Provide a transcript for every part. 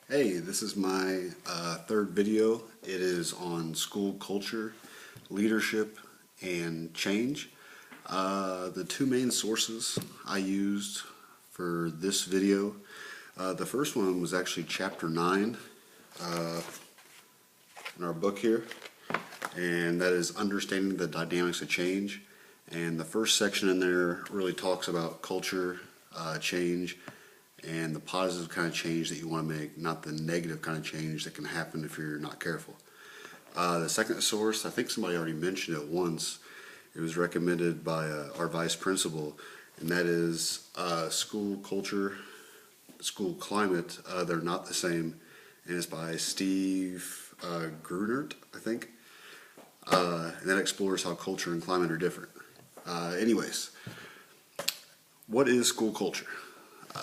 Hey, this is my third video. It is on school culture, leadership, and change. The two main sources I used for this video, the first one was actually chapter 9 in our book here, and that is Understanding the Dynamics of Change. And the first section in there really talks about culture, change, and the positive kind of change that you want to make, not the negative kind of change that can happen if you're not careful. The second source, I think somebody already mentioned it once. It was recommended by our vice principal, and that is school culture, school climate. They're not the same, and it's by Steve Grunert, I think. And that explores how culture and climate are different. Anyways, what is school culture?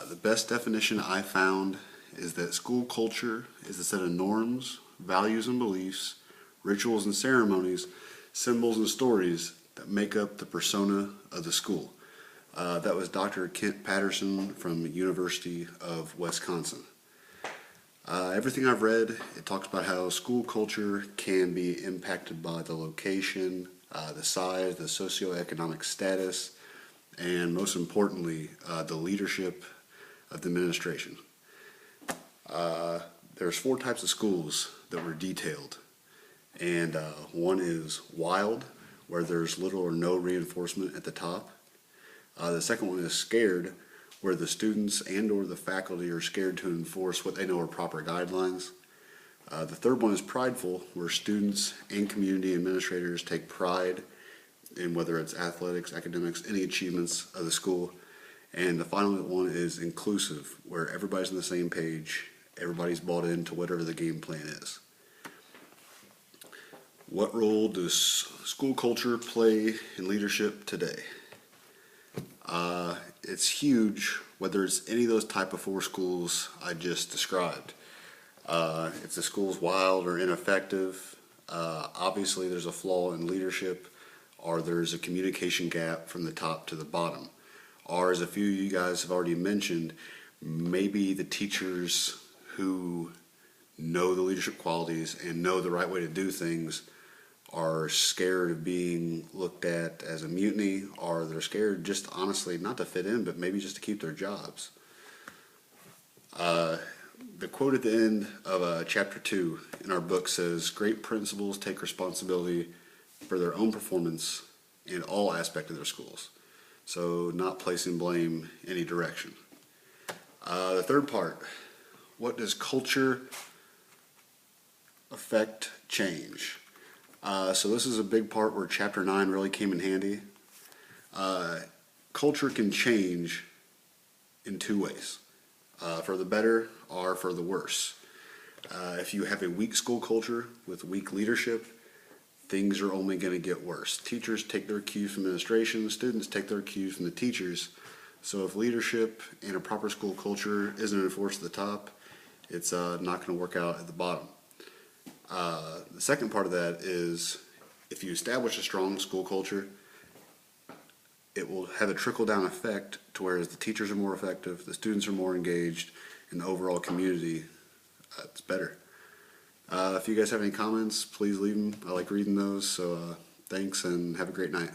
The best definition I found is that school culture is a set of norms, values and beliefs, rituals and ceremonies, symbols and stories that make up the persona of the school. That was Dr. Kent Patterson from the University of Wisconsin. Everything I've read, it talks about how school culture can be impacted by the location, the size, the socioeconomic status, and most importantly, the leadership of the administration. There's 4 types of schools that were detailed, and one is wild, where there's little or no reinforcement at the top. The second one is scared, where the students and or the faculty are scared to enforce what they know are proper guidelines. The third one is prideful, where students and community administrators take pride in whether it's athletics, academics, any achievements of the school. And the final one is inclusive, where everybody's on the same page, everybody's bought into whatever the game plan is. What role does school culture play in leadership today? It's huge, whether it's any of those type of 4 schools I just described. If the school's wild or ineffective, obviously there's a flaw in leadership, or there's a communication gap from the top to the bottom. Or, as a few of you guys have already mentioned, maybe the teachers who know the leadership qualities and know the right way to do things are scared of being looked at as a mutiny, or they're scared just honestly not to fit in, but maybe just to keep their jobs. The quote at the end of chapter 2 in our book says, "Great principals take responsibility for their own performance in all aspects of their schools." So not placing blame any direction. The third part, what does culture affect change? So this is a big part where chapter 9 really came in handy. Culture can change in 2 ways, for the better or for the worse. If you have a weak school culture with weak leadership, things are only going to get worse. Teachers take their cues from administration, students take their cues from the teachers. So if leadership and a proper school culture isn't enforced at the top, it's not going to work out at the bottom. The second part of that is, if you establish a strong school culture, it will have a trickle-down effect to whereas the teachers are more effective, the students are more engaged, and the overall community, it's better. If you guys have any comments, please leave them. I like reading those, so thanks and have a great night.